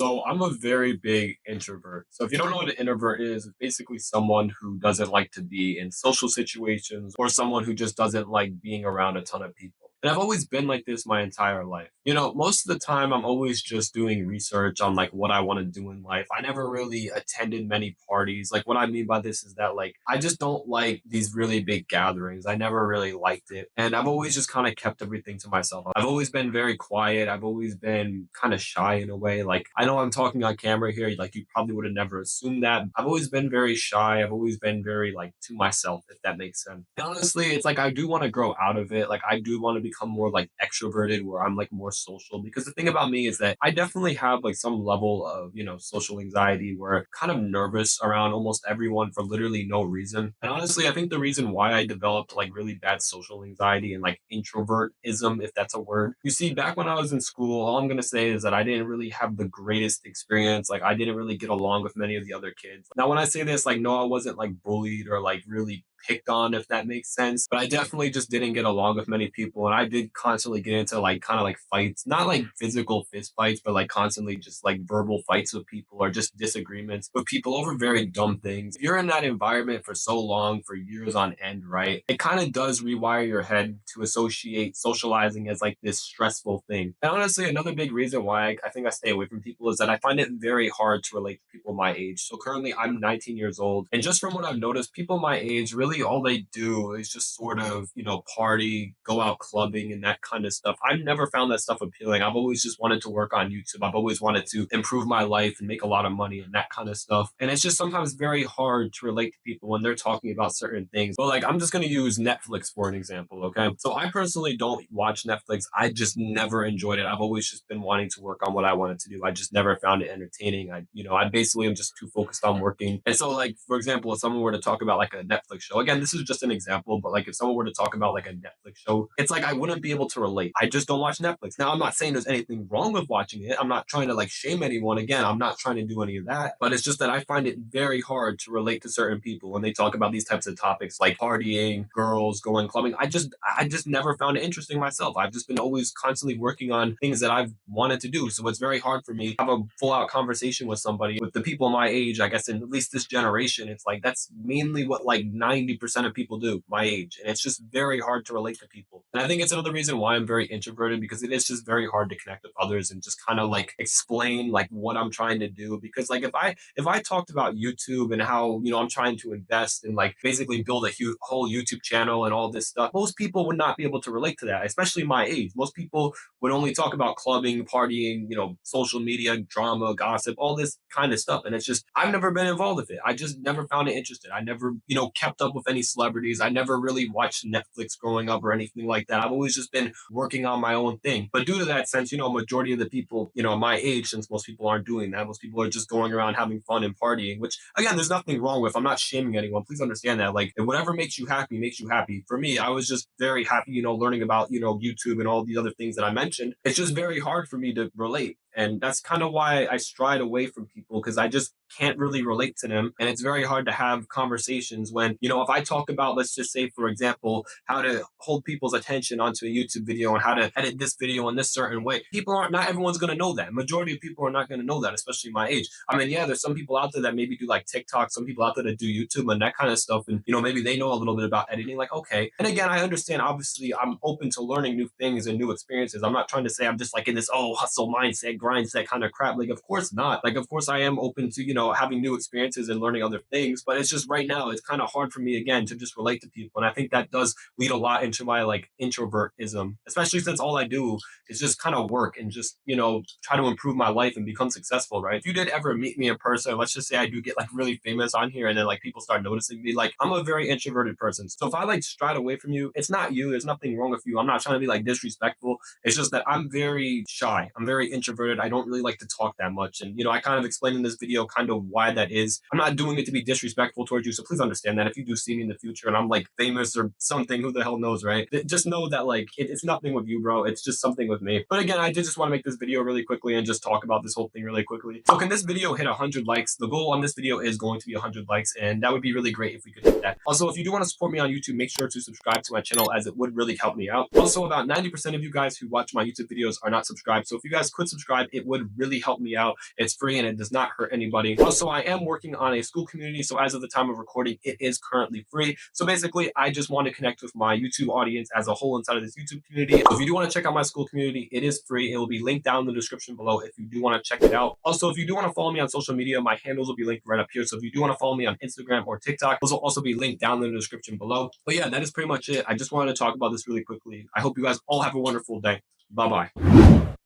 So I'm a very big introvert. So if you don't know what an introvert is, it's basically someone who doesn't like to be in social situations or someone who just doesn't like being around a ton of people. And I've always been like this my entire life. Most of the time I'm always just doing research on like what I want to do in life. I never really attended many parties. Like what I mean by this is that like I just don't like these really big gatherings. I never really liked it. And I've always just kind of kept everything to myself. I've always been very quiet. I've always been kind of shy in a way. Like I know I'm talking on camera here, like you probably would have never assumed that. I've always been very shy. I've always been very like to myself, if that makes sense. And honestly, it's like I do want to grow out of it. Like I do want to become more like extroverted where I'm like more social because the thing about me is that I definitely have like some level of, social anxiety where I'm kind of nervous around almost everyone for literally no reason. And honestly, I think the reason why I developed like really bad social anxiety and like introvertism, if that's a word. You see, back when I was in school, all I'm gonna say is that I didn't really have the greatest experience. Like I didn't really get along with many of the other kids. Now, when I say this, like no, I wasn't like bullied or like really picked on, if that makes sense. But I definitely just didn't get along with many people. And I did constantly get into like kind of like fights, not like physical fist fights, but like constantly just like verbal fights with people or just disagreements with people over very dumb things. If you're in that environment for so long, for years on end, right? It kind of does rewire your head to associate socializing as like this stressful thing. And honestly, another big reason why I think I stay away from people is that I find it very hard to relate to people my age. So currently I'm 19 years old. And just from what I've noticed, people my age really all they do is just sort of, party, go out clubbing and that kind of stuff. I've never found that stuff appealing. I've always just wanted to work on YouTube. I've always wanted to improve my life and make a lot of money and that kind of stuff. And it's just sometimes very hard to relate to people when they're talking about certain things. But like, I'm just going to use Netflix for an example. Okay. So I personally don't watch Netflix. I just never enjoyed it. I've always just been wanting to work on what I wanted to do. I just never found it entertaining. I basically am just too focused on working. And so like, for example, if someone were to talk about like a Netflix show, again, this is just an example, but like if someone were to talk about like a Netflix show, it's like I wouldn't be able to relate. I just don't watch Netflix. Now, I'm not saying there's anything wrong with watching it. I'm not trying to like shame anyone. Again, I'm not trying to do any of that. But it's just that I find it very hard to relate to certain people when they talk about these types of topics like partying, girls, going clubbing. I just never found it interesting myself. I've just been always constantly working on things that I've wanted to do. So it's very hard for me to have a full out conversation with somebody. With the people my age, I guess in at least this generation, it's like that's mainly what like 90% of people do my age. And it's just very hard to relate to people. And I think it's another reason why I'm very introverted because it is just very hard to connect with others and just kind of like explain like what I'm trying to do. Because like if I talked about YouTube and how I'm trying to invest and like basically build a whole YouTube channel and all this stuff, most people would not be able to relate to that, especially my age. Most people would only talk about clubbing, partying, social media, drama, gossip, all this kind of stuff. And it's just, I've never been involved with it. I just never found it interesting. I never, kept up with any celebrities. I never really watched Netflix growing up or anything like that. I've always just been working on my own thing. But due to that sense, majority of the people, my age, since most people aren't doing that, most people are just going around having fun and partying, which again, there's nothing wrong with. I'm not shaming anyone. Please understand that. Like, if whatever makes you happy makes you happy. For me, I was just very happy, learning about, YouTube and all the other things that I mentioned. It's just very hard for me to relate. And that's kind of why I stride away from people because I just can't really relate to them. And it's very hard to have conversations when, if I talk about, let's just say, for example, how to hold people's attention onto a YouTube video and how to edit this video in this certain way, not everyone's going to know that. Majority of people are not going to know that, especially my age. I mean, yeah, there's some people out there that maybe do like TikTok, some people out there that do YouTube and that kind of stuff. And, maybe they know a little bit about editing, like, okay. And again, I understand, obviously, I'm open to learning new things and new experiences. I'm not trying to say I'm just like in this, hustle mindset, grindset kind of crap. Like, of course not. Like, of course, I am open to, having new experiences and learning other things. But it's just right now, it's kind of hard for me, again, to just relate to people. And I think that does lead a lot into my like introvertism, especially since all I do is just kind of work and just, try to improve my life and become successful, right? If you did ever meet me in person, let's just say I do get like really famous on here and then like people start noticing me, like I'm a very introverted person. So if I like stride away from you, it's not you. There's nothing wrong with you. I'm not trying to be like disrespectful. It's just that I'm very shy. I'm very introverted. I don't really like to talk that much. And, I kind of explained in this video kind of why that is. I'm not doing it to be disrespectful towards you. So please understand that if you do see me in the future and I'm like famous or something, who the hell knows, right? Just know that like it's nothing with you, bro. It's just something with me. But again, I did just want to make this video really quickly and just talk about this whole thing really quickly. So can this video hit 100 likes? The goal on this video is going to be 100 likes, and that would be really great if we could hit that. Also, if you do want to support me on YouTube, make sure to subscribe to my channel as it would really help me out. Also, about 90% of you guys who watch my YouTube videos are not subscribed. So if you guys could subscribe, subscribe. It would really help me out. It's free and it does not hurt anybody. Also, I am working on a Skool community. So as of the time of recording, it is currently free. So basically, I just want to connect with my YouTube audience as a whole inside of this YouTube community. So if you do want to check out my Skool community, it is free. It will be linked down in the description below if you do want to check it out. Also, if you do want to follow me on social media, my handles will be linked right up here. So if you do want to follow me on Instagram or TikTok, those will also be linked down in the description below. But yeah, that is pretty much it. I just wanted to talk about this really quickly. I hope you guys all have a wonderful day. Bye bye.